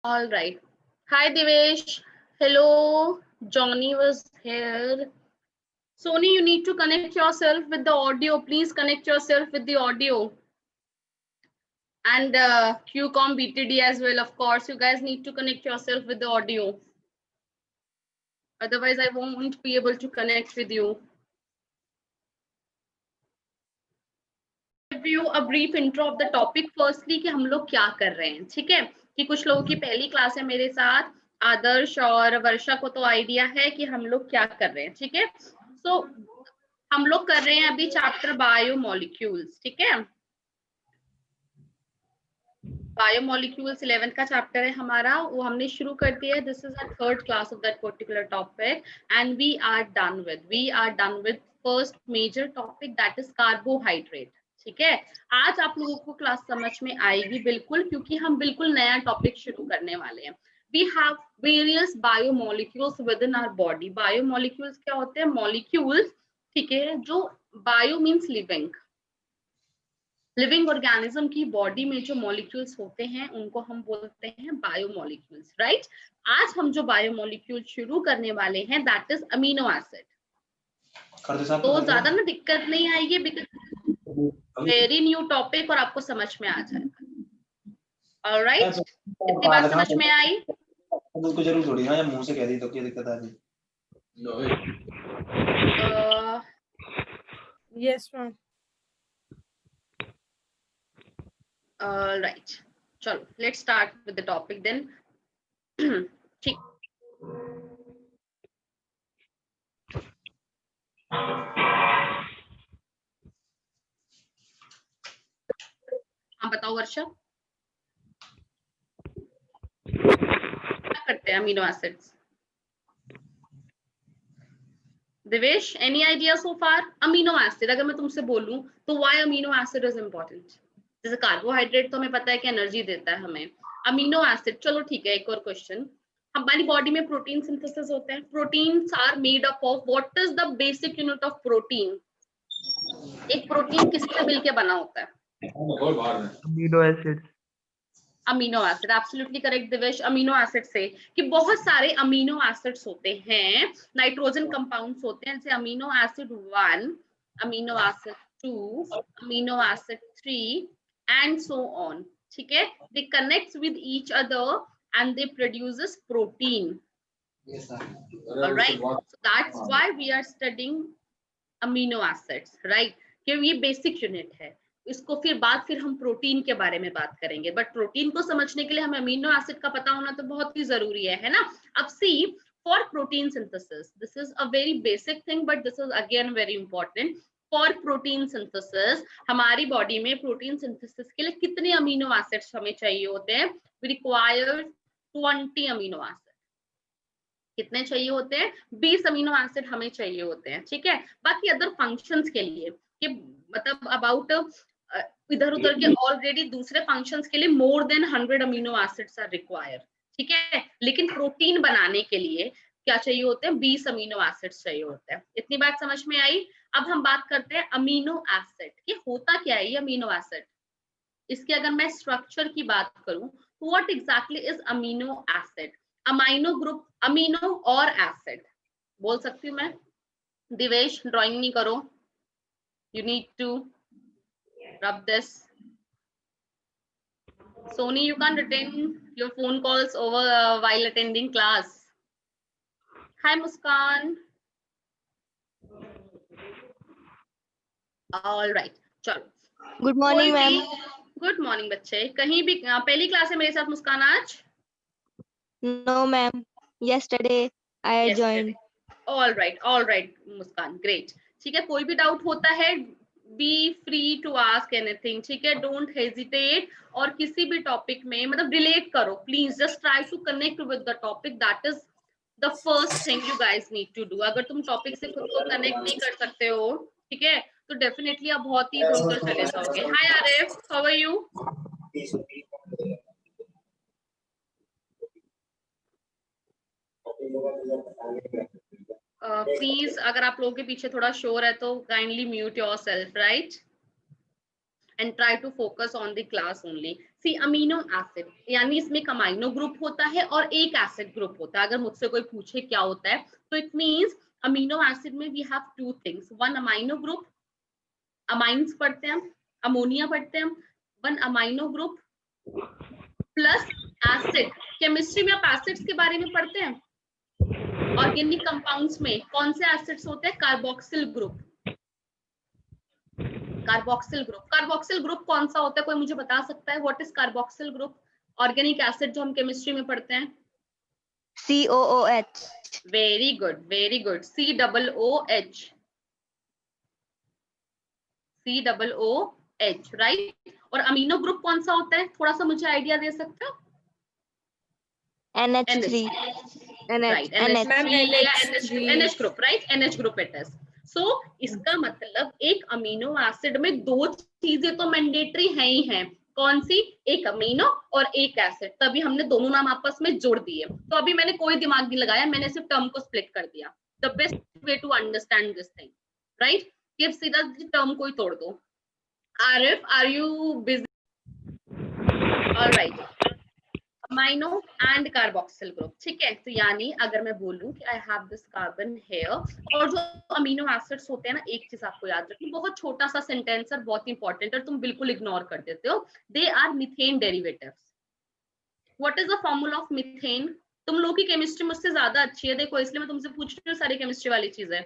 All right. Hi, Devesh. Hello. Johnny was here. Sony, you need to connect yourself with the audio. Please connect yourself with the audio. And QCOM BTD as well, of course. You guys need to connect yourself with the audio. Otherwise, I won't be able to connect with you. Give you a brief intro of the topic. Firstly, कि हम लोग क्या कर रहे हैं, ठीक है? कि कुछ लोगों की पहली क्लास है मेरे साथ, आदर्श और वर्षा को तो आइडिया है कि हम लोग क्या कर रहे हैं, ठीक है? सो हम लोग कर रहे हैं अभी चैप्टर बायोमोलिक्यूल्स, ठीक है? बायोमोलिक्यूल्स 11th का चैप्टर है हमारा, वो हमने शुरू कर दिया है. This is our third class of that particular topic and we are done with first major topic, that is carbohydrate. ठीक है, आज आप लोगों को क्लास समझ में आएगी बिल्कुल, क्योंकि हम बिल्कुल नया टॉपिक शुरू करने वाले हैं. We have various biomolecules within our body. Biomolecules क्या होते हैं? मॉलिक्यूल्स, ठीक है, जो बायो मीन्स लिविंग ऑर्गेनिज्म की बॉडी में जो मॉलिक्यूल्स होते हैं उनको हम बोलते हैं बायोमोलिक्यूल्स, राइट? आज हम जो बायोमोलिक्यूल शुरू करने वाले हैं दैट इज अमीनो एसिड. तो ज्यादा ना दिक्कत नहीं आएगी, बिकॉज वेरी न्यू टॉपिक और आपको समझ में आ जाएगा. ऑलराइट, इतनी बात समझ में आई? उसको जरूर थोड़ी ना, या मुंह से कह दी तो क्या दिक्कत आ रही? Yes ma'am. Right. चलो, let's start with the topic then. ठीक. हाँ बताओ वर्षा, क्या करते हैं amino acids? Divesh, any idea so far? Amino acid अगर मैं तुमसे बोलूं तो why amino acid is important? जैसे कार्बोहाइड्रेट तो हमें पता है कि एनर्जी देता है हमें. अमीनो एसिड, चलो ठीक है, एक और क्वेश्चन. हमारी बॉडी में प्रोटीन सिंथेसिस होते हैं. Proteins are made up of, what is the basic unit of protein? एक प्रोटीन किससे मिलके बना होता है? Amino acid. Amino acid, absolutely correct Divesh. Amino acid से कि बहुत सारे अमीनो एसिड्स होते हैं, नाइट्रोजन कंपाउंड्स होते हैं, जैसे amino acid 1, amino acid 2, amino acid 3 and so on. ठीक है, they connect with each other and they produces protein. Yes sir. All right, so that's why we are studying amino acids, right? कि ये basic unit है. इसको फिर हम protein के बारे में बात करेंगे, बट प्रोटीन को समझने के लिए हमें अमीनो एसिड का पता होना तो बहुत ही जरूरी है ना? अब see, for protein synthesis, this is a very basic thing but this is again very important. For protein synthesis, हमारी बॉडी में प्रोटीन सिंथेसिस के लिए कितने अमीनो एसिड्स हमें चाहिए होते हैं? We require 20 amino acid. कितने चाहिए होते हैं? 20 अमीनो एसिड हमें चाहिए होते हैं, ठीक है? बाकी अदर फंक्शंस के लिए, कि मतलब अबाउट इधर उधर के ऑलरेडी दूसरे फंक्शंस के लिए more than 100 amino acids are required, ठीक है? लेकिन प्रोटीन बनाने के लिए क्या चाहिए होते हैं? 20 अमीनो एसिड्स चाहिए होते हैं. इतनी बात समझ में आई? अब हम बात करते हैं अमीनो एसिड कि होता क्या है ये अमीनो एसिड. इसके अगर मैं स्ट्रक्चर की बात करूं तो what exactly is amino acid? Amino group, amino और एसिड बोल सकती हूँ मैं. दिवेश, ड्राइंग नहीं करो, you need to rub this. Sony, you can't attend your phone calls over while attending class. Hi Muskan. All right, चलो. Good morning ma'am. Good morning बच्चे. कहीं भी पहली क्लास है मेरे साथ मुस्कान आज? No ma'am, yesterday I joined. All right Muskan, great. ठीक है, कोई भी डाउट होता है be free to ask anything, ठीक है? Don't hesitate. और किसी भी टॉपिक में मतलब रिलेट करो please. Just try to connect with the topic, that is the first thing you guys need to do. अगर तुम टॉपिक से खुद को कनेक्ट नहीं कर सकते हो, ठीक है, तो डेफिनेटली आप बहुत ही दूर कर चले जाओगे. Hi Arif, how are you? Please अगर आप लोगों के पीछे थोड़ा शोर है तो kindly mute yourself, right? And try to focus on the class only. See amino acid यानी इसमें एक अमीनो ग्रुप होता है और एक एसिड ग्रुप होता है। अगर मुझसे कोई पूछे क्या होता है तो इट मींस अमीनो एसिड में we have two things, one amino group, amines पढ़ते हैं हम, अमोनिया पढ़ते हैं हम, one amino group plus acid. Chemistry में आप एसिड्स के बारे में पढ़ते हैं। ऑर्गेनिक कंपाउंड्स में कौन से एसिड्स होते हैं? Carboxyl group. Carboxyl group, carboxyl group कौन सा होता है? कोई मुझे बता सकता है what is carboxyl group? Organic acid जो हम केमिस्ट्री में पढ़ते हैं। COOH. Very good, very good, COOH, COOH, right. और अमीनो ग्रुप कौन सा होता है? थोड़ा सा मुझे आइडिया दे सकते हो? NH3. right, NH group, right, NH group it is. So इसका मतलब एक अमीनो एसिड में दो चीजें तो मैंडेटरी हैं ही हैं। कौन सी? एक अमीनो और एक एसिड। तभी हमने दोनों नाम आपस में जोड़ दिए। तो अभी मैंने कोई दिमाग नहीं लगाया, मैंने सिर्फ टर्म को स्प्लिट कर दिया। The best way to understand this thing, right, कि सीधा टर्म को ही तोड़ दो। Arif, are you busy? Alright, amino and carboxyl group, ठीक है। तो यानी अगर मैं बोलूं कि I have this carbon here, और जो अमीनो एसिड्स होते हैं ना, एक चीज आपको याद रखनी, बहुत छोटा सा सेंटेंस है, बहुत इंपॉर्टेंट है, तुम बिल्कुल इग्नोर कर देते हो। They are methane derivatives. What is the formula of methane? तुम लोग की केमिस्ट्री मुझसे ज्यादा अच्छी है, देखो इसलिए मैं तुमसे पूछ रही हूँ सारी केमिस्ट्री वाली चीजें।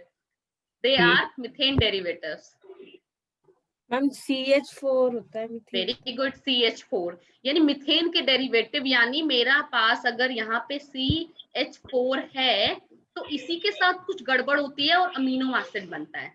They are methane derivatives. Ma'am CH4 होता है मीथेन। वेरी गुड, CH4 यानी मीथेन के डेरिवेटिव। यानी मेरा पास अगर यहाँ पे CH4 है तो इसी के साथ कुछ गड़बड़ होती है और अमीनो एसिड बनता है।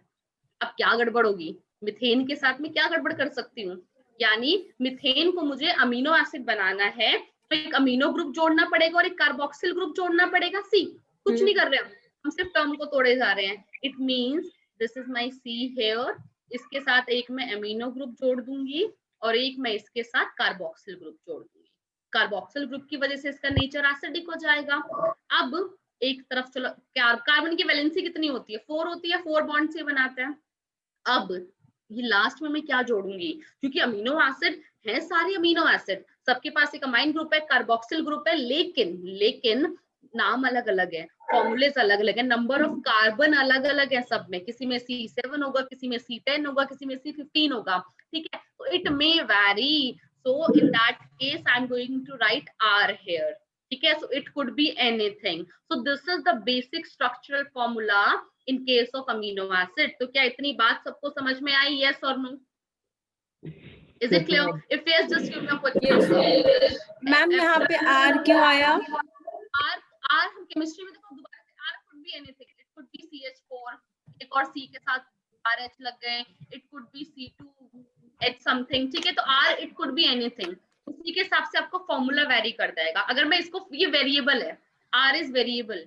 अब क्या गड़बड़ होगी? मीथेन के साथ में क्या गड़बड़ कर सकती हूँ? यानी मीथेन को मुझे अमीनो एसिड बनाना है तो एक अमीनो ग्रुप जोड़ना पड़ेगा और एक कार्बोक्सिल ग्रुप जोड़ना पड़ेगा। सी कुछ नहीं कर रहे हम सिर्फ टर्म को तोड़े जा रहे हैं। It means this is my see here, इसके साथ एक मैं अमीनो ग्रुप जोड़ दूंगी और एक मैं इसके साथ कार्बोक्सिल ग्रुप जोड़ दूंगी। कार्बोक्सिल ग्रुप की वजह से इसका नेचर एसिडिक हो जाएगा। अब एक तरफ चलो, कार्बन की वैलेंसी कितनी होती है? 4 होती है, 4 बॉन्ड से बनाते हैं। अब ये लास्ट में मैं क्या जोड़ूंगी? क्योंकि अमीनो एसिड है सारे अमीनो एसिड, सबके पास एक अमाइन ग्रुप है, कार्बोक्सिल ग्रुप है, लेकिन नाम अलग अलग है, फॉर्मूलेस अलग अलग है, नंबर ऑफ कार्बन अलग अलग है सब में। किसी में C7 होगा, किसी में C10 होगा, किसी में C15 होगा, ठीक है। तो it may vary, so in that case I am going to write R here, ठीक है। So it could be anything. So this is the basic structural formula in case of amino acid. तो क्या इतनी बात सबको समझ में आई? यस और no? Is it clear? If yes just give me a quick. Ma'am यहाँ पे R क्यों आया? R हम केमिस्ट्री में देखो दोबारा से R could be anything, it could be CH4, एक और C के साथ RH लग गए, it could be C2H something, ठीक है। तो R it could be anything, उसी के हिसाब से आपको फॉर्मूला वेरी कर जाएगा। अगर मैं इसको, ये वेरिएबल है, R is वेरिएबल,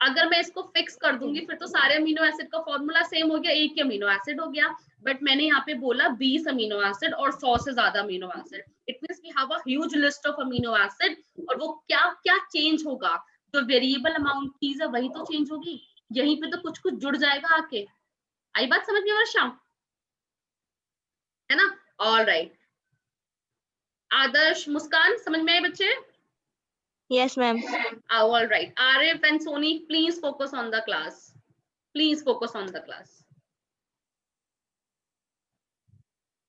अगर मैं इसको फिक्स कर दूंगी फिर तो सारे अमीनो एसिड का फॉर्मूला सेम हो गया, एक ही अमीनो एसिड हो गया। बट मैंने यहाँ पे बोला 20 अमीनो एसिड और 100 से ज्यादा amino acid, it means we have a huge list of amino acid. और वो क्या क्या चेंज होगा? जो वेरिएबल अमाउंट चीज है वही तो चेंज होगी, यहीं पे तो कुछ कुछ जुड़ जाएगा आके। आई बात समझ में वर्षा? है ना? ऑल राइट, आदर्श, मुस्कान, समझ में आए बच्चे? Yes, ma'am. All right, Arif and Soni, please focus on the class. Please focus on the class.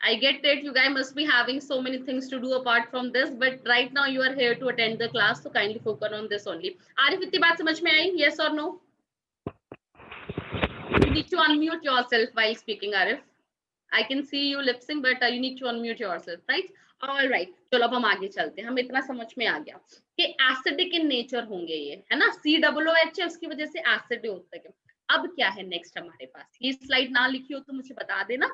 I get it, you guys must be having so many things to do apart from this, but right now you are here to attend the class, so kindly focus on this only. Arif, इतनी बात समझ में आई? Yes or no? You need to unmute yourself while speaking, Arif. I can see you lip sync, but you need to unmute yourself, right? All right, चलो अब हम आगे चलते हैं। हम इतना समझ में आ गया कि एसिडिक इन नेचर होंगे ये, है ना। COOH है, उसकी वजह से एसिड होता है। अब क्या है नेक्स्ट हमारे पास? ये स्लाइड ना लिखी हो तो मुझे बता देना,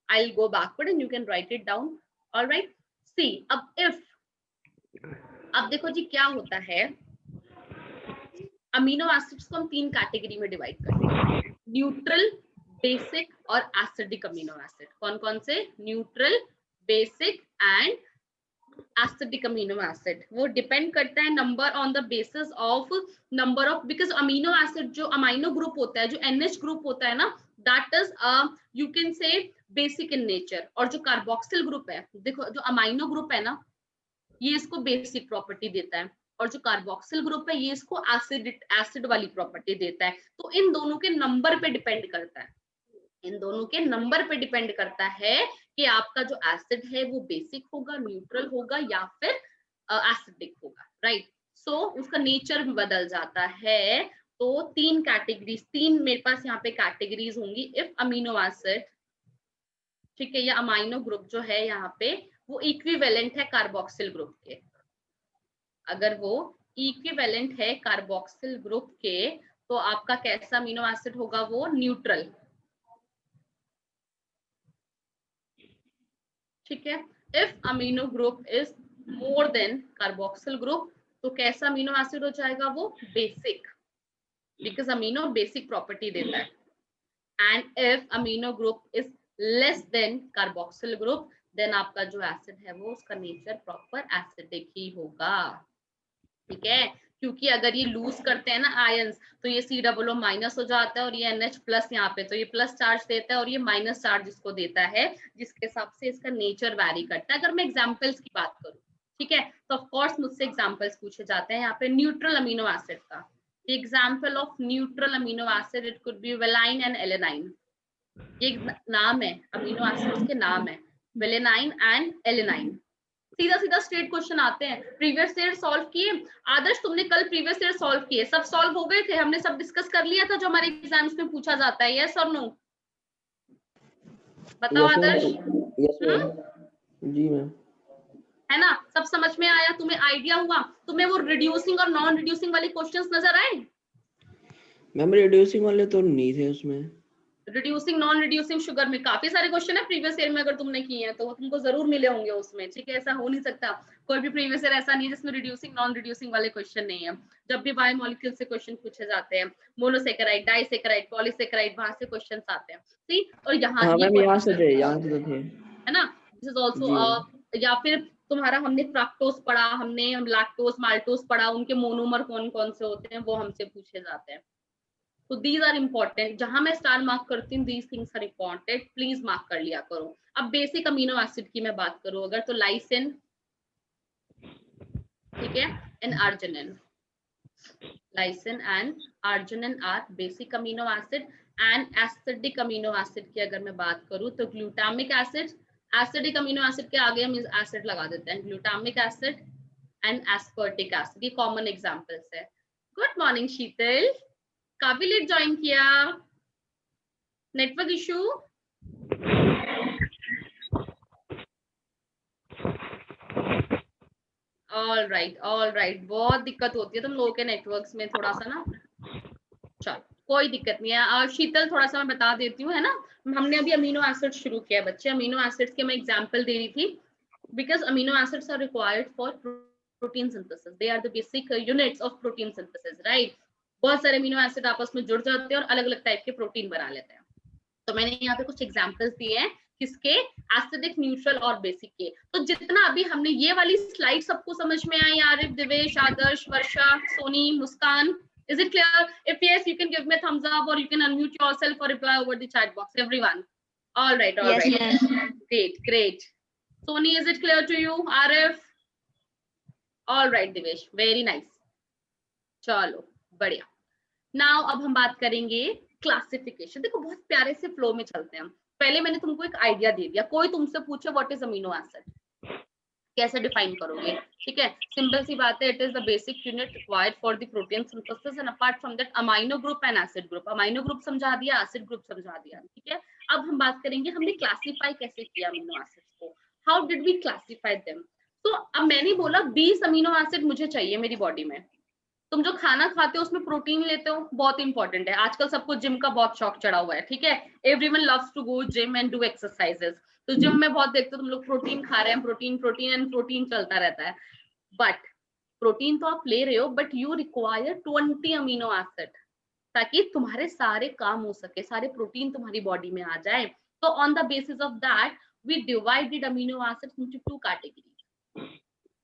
I will go backward and you can write it down. Alright, see अब इफ, अब देखो जी क्या होता है, अमीनो एसिड्स को हम 3 कैटेगरी में डिवाइड करते हैं, न्यूट्रल, बेसिक और एसिडिक अमीनो एसिड। कौन कौन से? Neutral, basic and acidic amino acid. वो डिपेंड करता है number on the basis of number of, because amino acid जो अमीनो ग्रुप होता है, जो NH ग्रुप होता है ना, that is you can say basic in nature. और जो कार्बोक्सिल ग्रुप है, देखो जो अमीनो ग्रुप है ना, ये इसको बेसिक प्रॉपर्टी देता है, और जो कार्बोक्सिल ग्रुप है ये इसको एसिड वाली प्रॉपर्टी देता है। तो इन दोनों के नंबर पे डिपेंड करता है, इन दोनों के नंबर पे डिपेंड करता है कि आपका जो एसिड है वो बेसिक होगा, न्यूट्रल होगा या फिर एसिडिक होगा, राइट। सो उसका नेचर भी बदल जाता है। तो तीन कैटेगरीज, तीन मेरे पास यहाँ पे कैटेगरीज होंगी इफ अमीनो एसिड, ठीक है, या अमाइनो ग्रुप जो है यहाँ पे वो इक्विवेलेंट है कार्बोक्सिल ग्रुप के। अगर वो इक्विवेलेंट है कार्बोक्सिल ग्रुप के तो आपका कैसा अमीनो एसिड होगा, वो न्यूट्रल, ठीक है। If amino group is more than carboxyl group तो कैसा अमीनो एसिड हो जाएगा, वो basic, because amino basic property देता है। And if amino group is less than carboxyl group then आपका जो एसिड है वो उसका नेचर प्रॉपर एसिडिक ही होगा, ठीक है। क्योंकि अगर ये लूज करते हैं ना आयंस तो ये COO माइनस हो जाता है और ये NH प्लस यहाँ पे, तो ये प्लस चार्ज देता है और ये माइनस चार्ज इसको देता है, जिसके हिसाब से इसका नेचर वैरी करता है। अगर मैं एग्जांपल्स की बात करूं, ठीक है, तो ऑफ कोर्स मुझसे एग्जांपल्स पूछे जाते हैं यहाँ पे न्यूट्रल अमीनो एसिड का। Example of neutral amino acid it could B valine and alanine. ये नाम है, अमीनो एसिड्स के नाम है, वेलेनाइन एंड एलेनाइन। सीधा सीधा स्ट्रेट क्वेश्चन आते हैं, प्रीवियस ईयर सॉल्व किए। आदर्श तुमने कल प्रीवियस ईयर सॉल्व किए, सब सॉल्व हो गए थे, हमने सब डिस्कस कर लिया था जो हमारे एग्जाम्स में पूछा जाता है, यस और नो? बताओ आदर्श। जी मैम। है ना, सब समझ में आया, तुम्हें आइडिया हुआ? तुम्हें वो रिड्यूसिंग और नॉन रिड्यूसिंग वाले क्वेश्चंस नजर आए? मैम रिड्यूसिंग वाले तो नहीं थे उसमें। रिड्यूसिंग नॉन रिड्यूसिंग शुगर में काफी सारे क्वेश्चन है प्रीवियस ईयर में, अगर तुमने किए हैं तो वो तुमको जरूर मिले होंगे उसमें, ठीक है। ऐसा हो नहीं सकता, कोई भी प्रीवियस ईयर ऐसा नहीं है जिसमें रिड्यूसिंग नॉन रिड्यूसिंग वाले क्वेश्चन नहीं है। जब भी बायोमोलिक्यूल से क्वेश्चन पूछे जाते हैं, मोनोसेकेराइड, डाइसेकेराइड, पॉलीसेकेराइड, वहां से क्वेश्चंस आते हैं, ठीक। और यहाँ हाँ मैम यहाँ से थे है ना, दिस इज आल्सो। या फिर तुम्हारा हमने फ्रक्टोज पढ़ा, हमने लैक्टोज, माल्टोज पढ़ा, उनके मोनोमर कौन कौन से होते हैं वो हमसे पूछे जाते हैं। तो दीज आर इम्पोर्टेंट, जहां मैं स्टार मार्क करती हूँ these things are important, please mark कर लिया करो। अब बेसिक अमीनो एसिड की मैं बात करूं अगर, तो लाइसिन, ठीक है, and arginine. Lysine and arginine are basic amino acid. And acidic amino acid की अगर मैं बात करूं तो glutamic acid, acidic amino acid के आगे हम एसिड लगा देते हैं, glutamic acid and aspartic acid, ये कॉमन एग्जांपल्स है। गुड मॉर्निंग शीतल, काफी लेट ज्वाइन किया, नेटवर्क इशू? ऑल राइट, बहुत दिक्कत होती है तुम लोगों के नेटवर्क्स में थोड़ा सा ना, चलो कोई दिक्कत नहीं है। शीतल थोड़ा सा मैं बता देती हूँ, है ना, हमने अभी अमीनो एसिड शुरू किया बच्चे, अमीनो एसिड्स के मैं एग्जांपल दे रही थी, because amino acids are required for protein synthesis, they are the basic units of protein synthesis, right. बहुत सारे अमीनो एसिड आपस में जुड़ जाते हैं और अलग अलग टाइप के प्रोटीन बना लेते हैं। तो मैंने यहाँ पे कुछ एग्जांपल्स दिए हैं किसके, एसिडिक, न्यूट्रल और बेसिक के। तो जितना अभी हमने ये वाली स्लाइड सबको समझ में आई? आरिफ, दिवेश, आदर्श, वर्षा, सोनी, मुस्कान, is it clear? If yes, you can give me a thumbs up or you can unmute yourself or reply over the chat box, everyone. All right, Yes, great. Soni, is it clear to you? Arif? All right, Divesh, very nice. चलो बढ़िया। Now अब हम बात करेंगे classification. देखो बहुत प्यारे से फ्लो में चलते हैं हम। पहले मैंने तुमको एक आइडिया दे दिया, कोई तुमसे पूछे व्हाट इज अमीनो एसिड, कैसे डिफाइन करोगे, ठीक है। सिंपल सी बात है, it is the basic unit required for the protein synthesis and apart from that amino group and acid group. Amino group समझा दिया, एसिड ग्रुप समझा दिया, ठीक है। अब हम बात करेंगे हमने क्लासिफाई कैसे किया अमीनो एसिड्स को, how did we classify them. तो अब मैंने बोला 20 अमीनो एसिड मुझे चाहिए मेरी बॉडी में। तुम जो खाना खाते हो उसमें प्रोटीन लेते हो, बहुत इंपॉर्टेंट है। आजकल सबको जिम का बहुत शौक चढ़ा हुआ है, ठीक है। Everyone loves to go gym and do exercises. तो जिम में बहुत देखते हो तुम लोग प्रोटीन खा रहे हैं, प्रोटीन चलता रहता है। बट प्रोटीन तो आप ले रहे हो, but you require 20 amino acid ताकि तुम्हारे सारे काम हो सके, सारे प्रोटीन तुम्हारी बॉडी में आ जाए। तो on the basis of that we divided amino acids into 2 categories.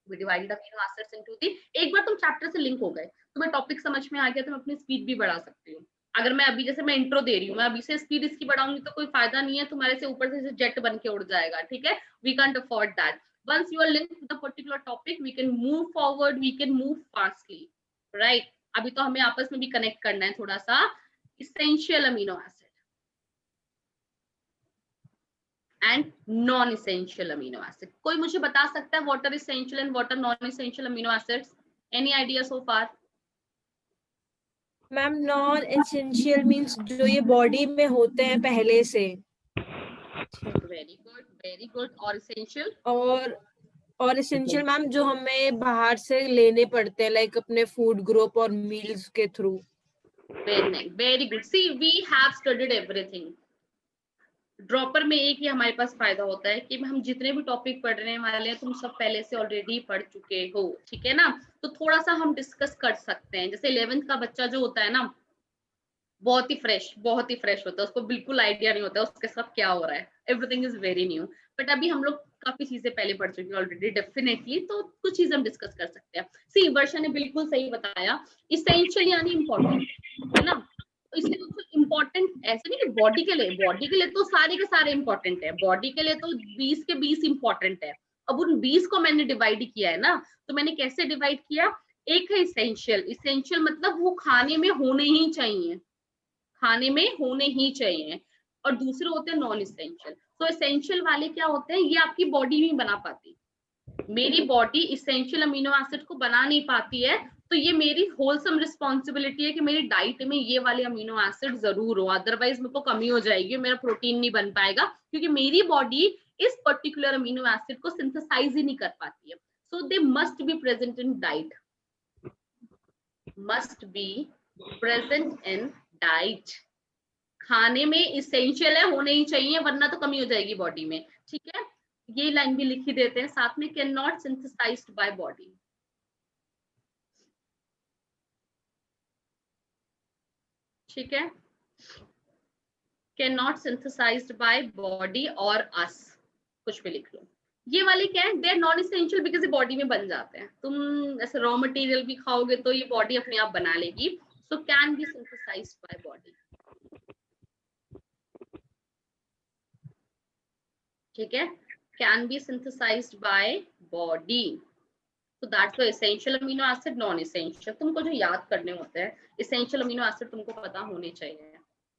We divided amino acids into the, एक बार तुम चैप्टर से लिंक हो गए, तुम्हें टॉपिक समझ में आ गया तो मैं अपनी स्पीड भी बढ़ा सकती हूँ। अगर मैं अभी जैसे मैं इंट्रो दे रही हूँ, मैं अभी से स्पीड इसकी बढ़ाऊंगी तो कोई फायदा नहीं है, तुम्हारे से ऊपर से जेट बन के उड़ जाएगा, ठीक है। We can't afford that. once you are linked with a particular topic, we can move forward, we can move fastly, right? अभी तो हमें आपस में भी कनेक्ट करना है थोड़ा सा. Essential amino acid and non-essential amino acid. कोई मुझे बता सकता है what are essential and what are non-essential amino acids? Any idea so far? Ma'am non essential means जो ये बॉडी में होते हैं पहले से. Very good, very good. और essential? और एसेंशियल मैम जो हमें बाहर से लेने पड़ते हैं, लाइक अपने फूड ग्रुप और मील्स के through. Very good. See, we have studied everything. Dropper में एक ही हमारे पास फायदा होता है कि हम जितने भी टॉपिक पढ़ने वाले हैं तुम सब पहले से ऑलरेडी पढ़ चुके हो, ठीक है ना? तो थोड़ा सा हम डिस्कस कर सकते हैं. जैसे 11th का बच्चा जो होता है ना, बहुत ही फ्रेश होता है, उसको बिल्कुल आइडिया नहीं होता है उसके साथ क्या हो रहा है. Everything is very new. But अभी हम लोग काफी चीजें पहले पढ़ चुके हैं ऑलरेडी डेफिनेटली, तो कुछ चीजें हम डिस्कस कर सकते हैं. सी, वर्षा ने बिल्कुल सही बताया, इसेंशियल यानी इंपॉर्टेंट, है ना? इम्पोर्टेंट ऐसे नहीं कि बॉडी के लिए तो सारे के सारे इंपॉर्टेंट है, बॉडी के लिए तो 20 के 20 इंपॉर्टेंट है. अब उन 20 को मैंने डिवाइड किया है ना, तो मैंने कैसे डिवाइड किया? एक है इसेंशियल मतलब वो खाने में होने ही चाहिए, और दूसरे होते हैं नॉन इसेंशियल. तो इसेंशियल वाले क्या होते हैं, ये आपकी बॉडी नहीं बना पाती. मेरी बॉडी इसेंशियल अमीनो एसिड को बना नहीं पाती है, तो ये मेरी होलसम रिस्पॉन्सिबिलिटी है कि मेरी डाइट में ये वाले अमीनो एसिड जरूर हो, अदरवाइज मेरे को कमी हो जाएगी, मेरा प्रोटीन नहीं बन पाएगा, क्योंकि मेरी बॉडी इस पर्टिकुलर अमीनो एसिड को सिंथेसाइज ही नहीं कर पाती है. So they must be present in diet, खाने में इसेंशियल है, होने ही चाहिए, वरना तो कमी हो जाएगी बॉडी में. ठीक है, ये लाइन भी लिखी देते हैं साथ में, can not synthesized by body. ठीक है, can not synthesized by body और अस, कुछ भी लिख लो. ये वाले क्या है, they are non essential because ये बॉडी में बन जाते हैं. तुम ऐसे रॉ मटेरियल भी खाओगे तो ये बॉडी अपने आप बना लेगी. So can be synthesized by body. ठीक है, can be synthesized by body. So that's the essential amino acid, non-essential. तुमको जो याद करने होते हैं, essential amino acid तुमको पता होने चाहिए.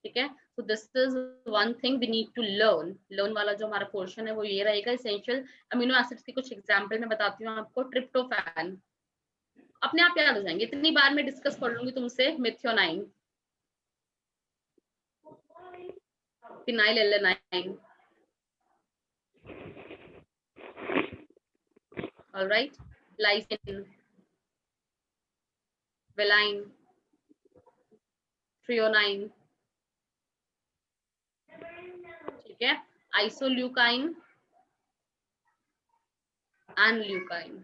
ठीक है, so this is one thing we need to learn. learn वाला जो हमारा पोर्शन है वो ये रहेगा. essential amino acids की कुछ एग्जाम्पल मैं बताती हूँ आपको. ट्रिप्टोफैन अपने आप याद हो जाएंगे, इतनी बार मैं डिस्कस कर लूंगी तुमसे. Methionine, फिनाइलएलेनाइन. all right, lysine, valine, threonine. ठीक है, isoleucine and leucine.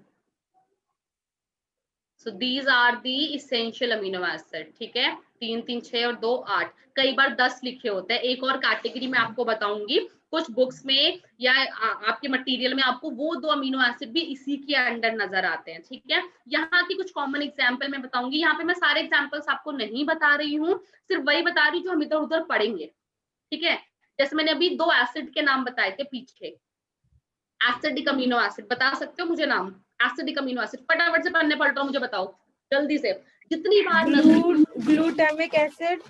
So these are the essential amino acid. ठीक है, 3 3 6 और 2 8, कई बार 10 लिखे होते हैं. एक और कैटेगरी मैं आपको बताऊंगी, कुछ बुक्स में या आपके मटेरियल में आपको वो 2 अमीनो एसिड भी इसी के अंडर नजर आते हैं. ठीक है, यहाँ की कुछ कॉमन एग्जांपल मैं बताऊंगी. यहाँ पे मैं सारे एग्जांपल्स आपको नहीं बता रही हूँ, सिर्फ वही बता रही हूँ जो हम इधर उधर पढ़ेंगे. ठीक है, जैसे मैंने अभी 2 एसिड के नाम बताए थे पीछे. एसिडिक अमीनो एसिड बता सकते हो मुझे नाम? एसिडिक अमीनो एसिड फटाफट से पढ़ने पड़ रहा हूँ, मुझे बताओ जल्दी से. जितनी बार glutamic acid,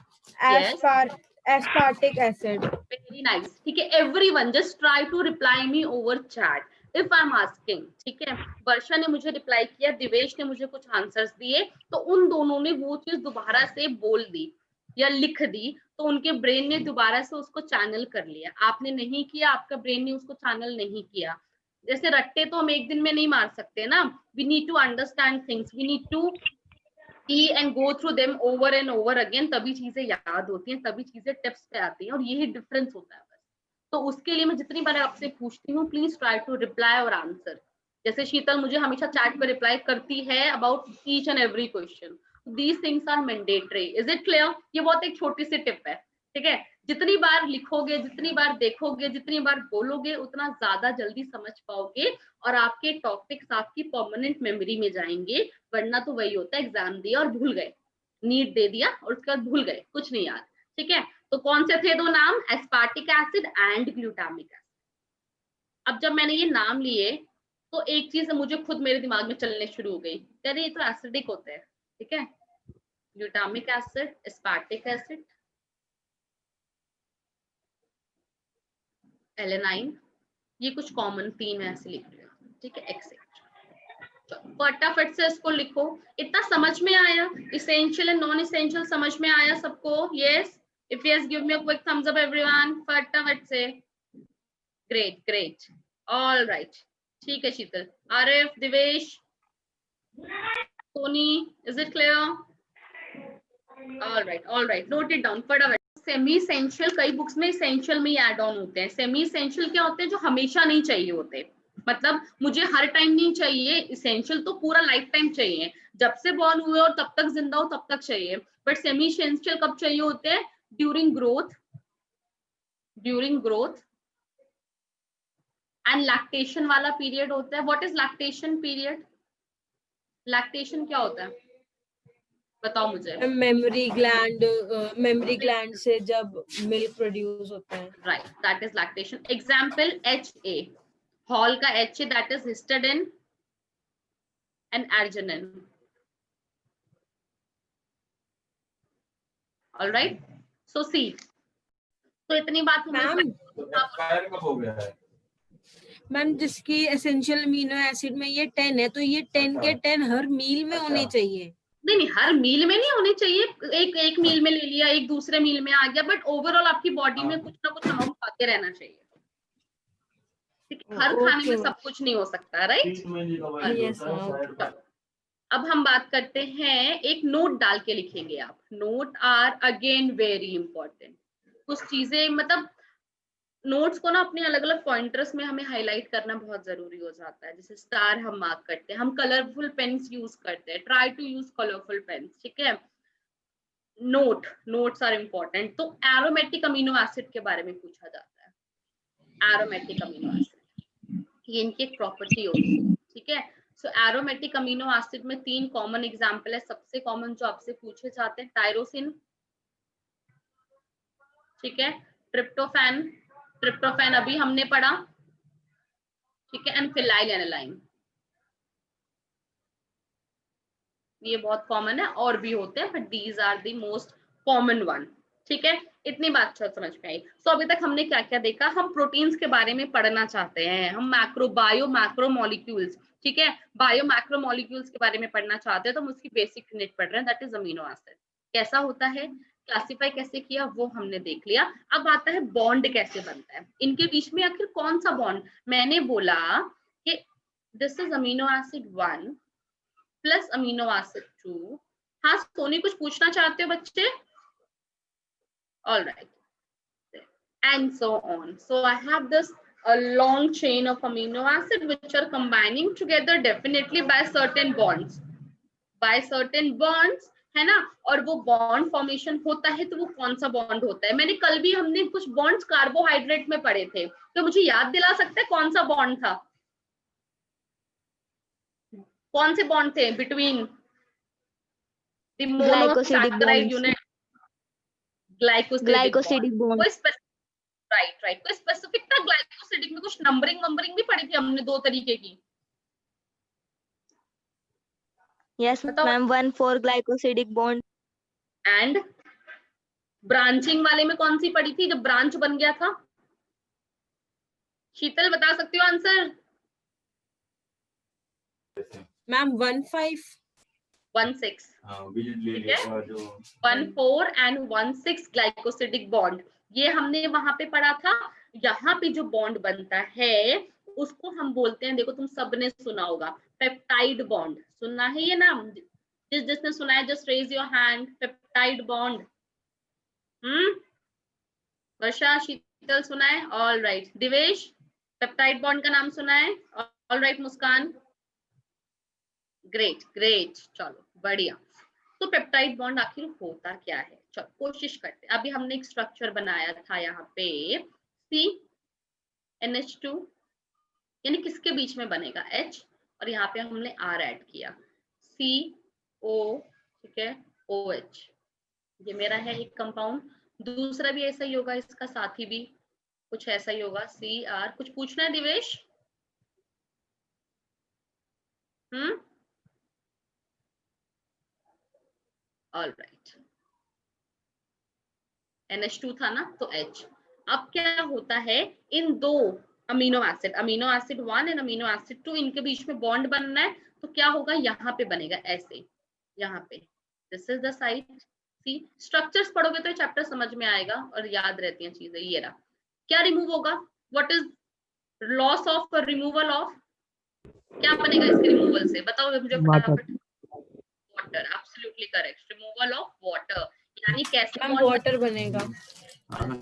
aspartic acid. Very nice. ठीक है, everyone just try to reply me over chat if I'm asking. ठीक है, वर्षा ने मुझे रिप्लाई किया, दिवेश ने मुझे कुछ आंसर्स दिए, तो उन दोनों ने वो चीज दोबारा से बोल दी या लिख दी, तो उनके ब्रेन ने दोबारा से उसको चैनल कर लिया. आपने नहीं किया, आपका ब्रेन ने उसको चैनल नहीं किया. जैसे रट्टे तो हम एक दिन में नहीं मार सकते ना. We need to understand things, we need to see and go through them over and over again, तभी चीजें याद होती हैं, तभी चीजें टिप्स पे आती हैं, और यही डिफरेंस होता है बस. तो उसके लिए मैं जितनी बार आपसे पूछती हूँ, प्लीज ट्राई टू रिप्लाई और आंसर. जैसे शीतल मुझे हमेशा चैट पे रिप्लाई करती है about each and every question. These things are mandatory. Is it clear? ये बहुत एक छोटी सी टिप है. ठीक है, जितनी बार लिखोगे, जितनी बार देखोगे, जितनी बार बोलोगे, उतना ज्यादा जल्दी समझ पाओगे और आपके टॉपिक्स आपकी परमानेंट मेमोरी में जाएंगे. वरना तो वही होता है, एग्जाम दिया और भूल गए, नीट दे दिया और उसके बाद भूल गए, कुछ नहीं याद. ठीक है, तो कौन से थे 2 नाम? Aspartic acid and glutamic acid. अब जब मैंने ये नाम लिए तो एक चीज मुझे खुद मेरे दिमाग में चलने शुरू हो गई, अरे ये तो एसिडिक होते हैं, ठीक है, glutamic acid, aspartic acid, alanine, ये कुछ कॉमन थीम है, ऐसे लिख लिया, ठीक है, एक्सेट्रा। फटाफट से इसको लिखो। इतना समझ में आया? इसेंशियल एंड नॉन इसेंशियल समझ में आया सबको? Yes, if yes give me a quick thumbs up everyone, फटाफट से। ग्रेट ग्रेट, ऑल राइट, ठीक है Sheetal, Arif, Divesh, Soni, is it clear? All right, note it down फटाफट। सेमी इसेंशियल कई बुक्स में इसेंशियल में ही ऐड ऑन होते हैं। सेमी इसेंशियल क्या होते हैं? जो हमेशा नहीं चाहिए होते, मतलब मुझे हर टाइम नहीं चाहिए। इसेंशियल तो पूरा लाइफ टाइम चाहिए, जब से बॉर्न हुए और तब तक जिंदा हो तब तक चाहिए। बट सेमी इसेंशियल कब चाहिए होते हैं? ड्यूरिंग ग्रोथ एंड लैक्टेशन वाला पीरियड होता है। What is lactation period? Lactation क्या होता है बताओ मुझे। मेमोरी ग्लैंड से जब मिल्क प्रोड्यूस होता है, right, that is lactation. Example HA, हॉल का HA, that is histidine and arginine. Alright, so see, तो इतनी बात एक्सपायर कब हो गया है? मैम जिसकी एसेंशियल अमीनो एसिड में ये 10 है, तो ये 10 के 10 हर मील में होने चाहिए। नहीं, हर मील में नहीं होने चाहिए। एक मील में ले लिया, एक दूसरे मील में आ गया, बट ओवरऑल आपकी बॉडी में कुछ ना कुछ अमाउंट खाते रहना चाहिए। ठीक है, हर खाने में सब कुछ नहीं हो सकता, राइट? Yes ma'am. अब हम बात करते हैं, एक नोट डाल के लिखेंगे आप। Note are again very important. कुछ चीजें मतलब नोट्स को ना अपने अलग अलग पॉइंटर्स में हमें हाईलाइट करना बहुत जरूरी हो जाता है। जैसे स्टार हम मार्क करते हैं, हम कलरफुल पेन्स यूज करते हैं, try to use colourful pens, ठीक है। Notes are important. तो एरोमेटिक अमीनो एसिड के बारे में पूछा जाता है। एरोमेटिक अमीनो एसिड, ये इनकी एक प्रॉपर्टी होती है, ठीक है। सो एरोमेटिक अमीनो एसिड में 3 कॉमन एग्जांपल है। सबसे कॉमन जो आपसे पूछे जाते हैं, टायरोसिन, ठीक है, ट्रिप्टोफैन अभी हमने पढ़ा, ठीक है, एंड फिनाइलएलानाइन, ये बहुत कॉमन है, और भी होते हैं but these are the most common one, ठीक है। इतनी बात समझ में आई। सो अभी तक हमने क्या क्या देखा? हम प्रोटीन्स के बारे में पढ़ना चाहते हैं, हम मैक्रो मॉलिक्यूल्स, ठीक है, बायो मैक्रो मॉलिक्यूल्स के बारे में पढ़ना चाहते हैं, तो हम उसकी बेसिक यूनिट पढ़ रहे हैं, दैट इज अमीनो एसिड। कैसा होता है, क्लासिफाई कैसे किया, वो हमने देख लिया। अब आता है बॉन्ड कैसे बनता है, इनके बीच में आखिर कौन सा बॉन्ड। मैंने बोला कि this is amino acid 1 plus amino acid 2। हाँ सोनी, कुछ पूछना चाहते हो बच्चे? All right, and so on. So I have this a long chain of amino acid which are combining together definitely by certain bonds, है ना। और वो बॉन्ड फॉर्मेशन होता है, तो वो कौन सा बॉन्ड होता है? मैंने कल भी हमने कुछ बॉन्ड्स कार्बोहाइड्रेट में पढ़े थे, तो मुझे याद दिला सकते हैं कौन सा बॉन्ड था? कौन से बॉन्ड थे between the monosaccharide unit? Glycosidic bond. Right, कोई स्पेसिफिक था ग्लाइकोसिडिक में? कुछ नंबरिंग भी पढ़ी थी हमने 2 तरीके की। Yes ma'am, 1 for glycosidic bond and branching वाले में कौन सी पढ़ी थी जब ब्रांच बन गया था? शीतल बता सकती हो आंसर? मैम 1,5 1,6, ठीक है, 1,4 एंड 1,6 ग्लाइकोसिडिक बॉन्ड, ये हमने वहां पे पढ़ा था। यहाँ पे जो बॉन्ड बनता है उसको हम बोलते हैं, देखो तुम सबने सुना होगा, पेप्टाइड बॉन्ड। सुना है ये नाम? जिसने सुना है just raise your hand. Peptide bond. Varsha, Sheetal सुना है? All right, Divesh peptide bond का नाम सुना है? ऑल राइट, मुस्कान, ग्रेट, चलो बढ़िया। तो पेप्टाइड बॉन्ड आखिर होता क्या है? चलो कोशिश करते हैं। अभी हमने एक स्ट्रक्चर बनाया था यहाँ पे, CNH2, यानी किसके बीच में बनेगा? H, और यहाँ पे हमने R ऐड किया, CO, ठीक है, OH, ये मेरा है एक कंपाउंड। दूसरा भी ऐसा ही होगा, इसका साथी भी कुछ ऐसा ही होगा, CR। कुछ पूछना है दिवेश? ऑलराइट, NH2 था ना, तो H। अब क्या होता है, इन दो amino acid 1 and amino acid 2, इनके बीच में बॉन्ड बनना है, तो क्या होगा, यहाँ पे बनेगा ऐसे, यहाँ पे, this is the site. See, structures पढ़ोगे तो चैप्टर समझ में आएगा और याद रहती हैं चीजें। ये रहा, क्या रिमूव होगा, what is loss of removal of, क्या बनेगा इसके रिमूवल से, बताओ मुझे फटाफट। Water, absolutely correct, removal of water, यानी कैसे मैम वाटर बनेगा।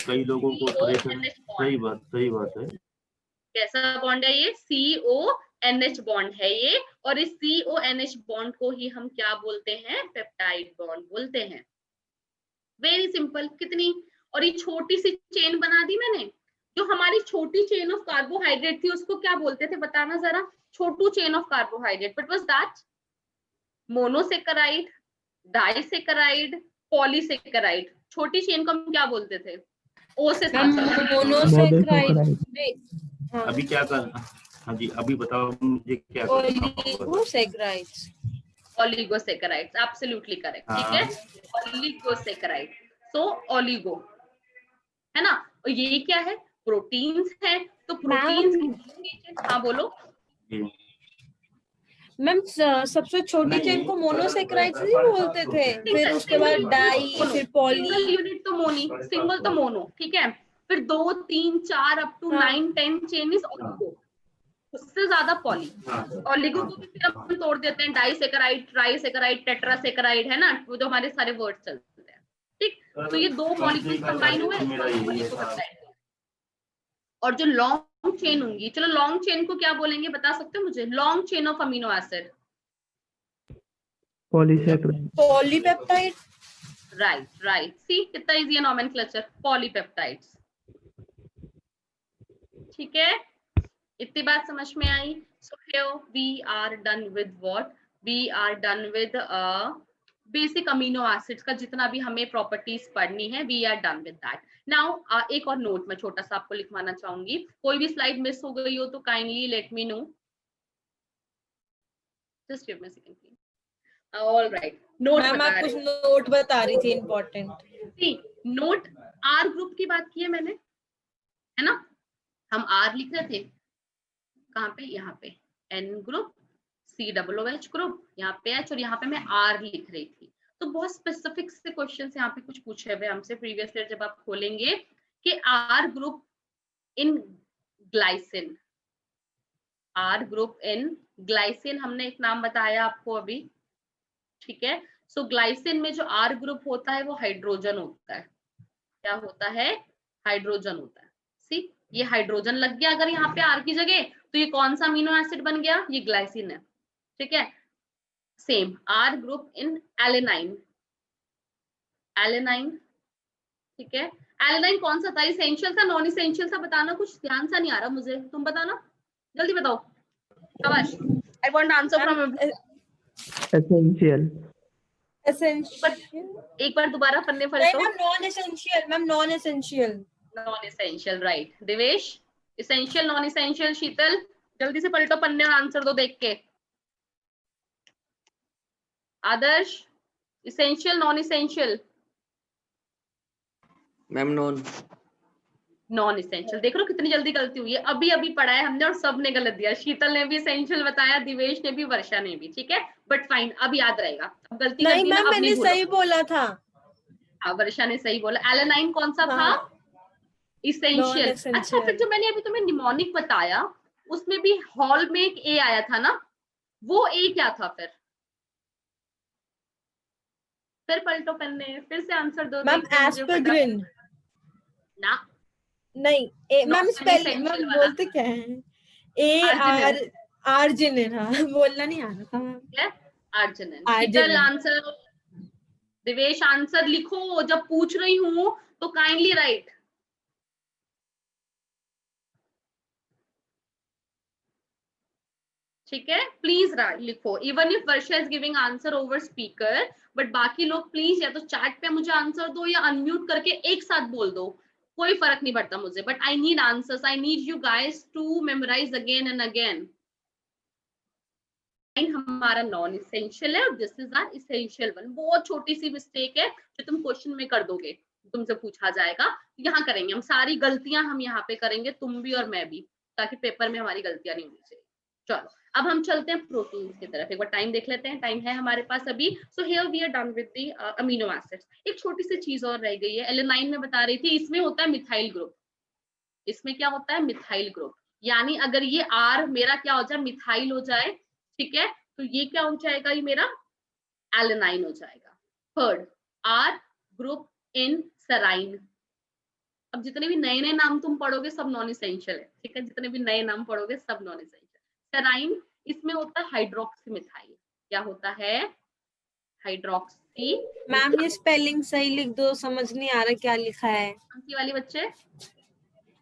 कई लोगों को प्रेशर, सही बात है। कैसा बॉन्ड है ये, CONH बॉन्ड है ये, और इस CONH बॉन्ड को ही हम क्या बोलते हैं, पेप्टाइड बॉन्ड बोलते हैं। वेरी सिंपल, कितनी, और ये छोटी सी चेन बना दी मैंने। जो हमारी छोटी चेन ऑफ कार्बोहाइड्रेट थी उसको क्या बोलते थे, बताना जरा, छोटू chain of carbohydrate, but was that monosaccharide, disaccharide, polysaccharide. छोटी चेन को हम क्या बोलते थे, ओ से मैम मोनोसेकेराइड। हाँ, अभी क्या कर, हाँ जी अभी बताओ मुझे क्या करना होगा। ओलिगोसेकेराइड्स, ओलिगोसेकेराइड्स, एब्सोल्युटली करेक्ट, ठीक है, ओलिगोसेकेराइड। सो ओलिगो है ना, और ये क्या है, प्रोटीन्स है, तो प्रोटीन्स, हाँ बोलो। मैम सबसे छोटी चेन को मोनोसेकेराइड्स नहीं बोलते थे, फिर उसके बाद डाई, फिर पॉली। सिंगल यूनिट तो मोनी, सिंगल तो मोनो, ठीक है, फिर 2, 3, 4 up to 9, 10 chain is oligo, उससे ज्यादा पॉली। ओलिगो को भी फिर अपन तोड़ देते हैं, डाइसेकेराइड, ट्राइसेकेराइड, टेट्रासेकेराइड, है ना, वो जो हमारे सारे वर्ड चलते हैं, ठीक। तो ये दो मॉलिक्यूल्स कंबाइन हुए, और जो लॉन्ग चेन होंगी, चलो लॉन्ग चेन को क्या बोलेंगे, बता सकते हो मुझे, long chain of amino acid, polypeptide. Right, see कितना इजी है नोमेनक्लेचर, पॉलीपेप्टाइड्स, ठीक है, इतनी बात समझ में आई। So here we are done with what, we are done with basic amino acids का जितना भी हमें प्रॉपर्टीज पढ़नी है, we are done with that. Now एक और नोट मैं छोटा सा आपको लिखवाना चाहूंगी, कोई भी स्लाइड मिस हो गई हो तो kindly let me know, just give me a second please. Alright, note ma'am आप कुछ नोट बता रही थी important. See, note R group की बात की है मैंने, है ना, हम आर लिख रहे थे, कहाँ पे, यहाँ पे N ग्रुप, COOH ग्रुप, यहाँ पे H, और यहाँ पे मैं R लिख रही थी। तो बहुत स्पेसिफिक से क्वेश्चन यहाँ पे कुछ पूछे हुए हमसे प्रीवियस ईयर, जब आप खोलेंगे कि R group in glycine, R group in glycine, हमने एक नाम बताया आपको अभी, ठीक है। सो ग्लाइसिन में जो R ग्रुप होता है वो हाइड्रोजन होता है, क्या होता है, हाइड्रोजन होता है। सी, ये हाइड्रोजन लग गया अगर यहाँ पे R की जगह, तो ये कौन सा अमीनो एसिड बन गया, ये ग्लाइसिन है, ठीक है। Same R group in alanine, alanine, ठीक है। एलेनाइन कौन सा था, इसेंशियल था, नॉन इसेंशियल था, बताना, कुछ ध्यान सा नहीं आ रहा मुझे, तुम बताना, जल्दी बताओ, शाबाश, I want answer from essential. Essential, एक बार दोबारा पन्ने नहीं पलटो। Ma'am non essential, ma'am non essential. Non essential, right, Divesh, essential, non essential, Sheetal जल्दी से पलटो पन्ने और आंसर दो देख के। Adarsh, essential, non essential, ma'am non. Non essential, देख लो कितनी जल्दी गलती हुई है, अभी अभी पढ़ा है हमने और सबने गलत दिया, शीतल ने भी इसेंशियल बताया, दिवेश ने भी, वर्षा ने भी, ठीक है, बट फाइन, अब याद रहेगा, अब गलती नहीं गलती मैम मैंने सही बोला था। हाँ, वर्षा ने सही बोला, एलेनाइन कौन सा था, इसेंशियल। अच्छा, फिर जो मैंने अभी तुम्हें निमोनिक बताया उसमें भी हॉल में एक ए आया था ना, वो ए क्या था, फिर पलटो पन्ने, फिर से आंसर दो मैम एस्पर्गिन ना, नहीं, मैम स्पेलिंग मैम बोलते क्या है, आर्जिनिन, हाँ बोलना नहीं आ रहा था मैम, आर्जिनिन। शीतल आंसर, दिवेश आंसर लिखो, जब पूछ रही हूँ तो काइंडली राइट। ठीक है, प्लीज लिखो, even if Varsha is giving answer over speaker, but बाकी लोग प्लीज या तो चैट पे मुझे आंसर दो या अनम्यूट करके एक साथ बोल दो, कोई फर्क नहीं पड़ता मुझे, but I need answers, I need you guys to memorize again and again. हमारा नॉन इसेंशियल है और this is our essential one. बहुत छोटी सी मिस्टेक है जो तुम क्वेश्चन में कर दोगे, तुमसे पूछा जाएगा, यहाँ करेंगे हम सारी गलतियां, हम यहाँ पे करेंगे, तुम भी और मैं भी, ताकि पेपर में हमारी गलतियां नहीं होनी चाहिए। चलो अब हम चलते हैं प्रोटीन्स की तरफ, एक बार टाइम देख लेते हैं, टाइम है हमारे पास अभी। So here we are done with the amino acids. एक छोटी सी चीज और रह गई है, एलेनाइन में बता रही थी, इसमें होता है मिथाइल ग्रुप। इसमें क्या होता है? Methyl group. यानी अगर ये आर मेरा क्या हो जाए? मिथाइल हो जाए, ठीक है, तो ये क्या हो जाएगा? ये मेरा एलेनाइन हो जाएगा। Third, R group in serine. अब जितने भी नए नए नाम तुम पढ़ोगे सब नॉन इसेंशियल है, ठीक है, जितने भी नए नाम पढ़ोगे सब नॉन इसेंशियल। सेराइन, इसमें होता है हाइड्रोक्सी मिथाइल। क्या होता है? हाइड्रोक्सी। मैम ये स्पेलिंग सही लिख दो, समझ नहीं आ रहा क्या लिखा है। कौन सी वाली बच्चे?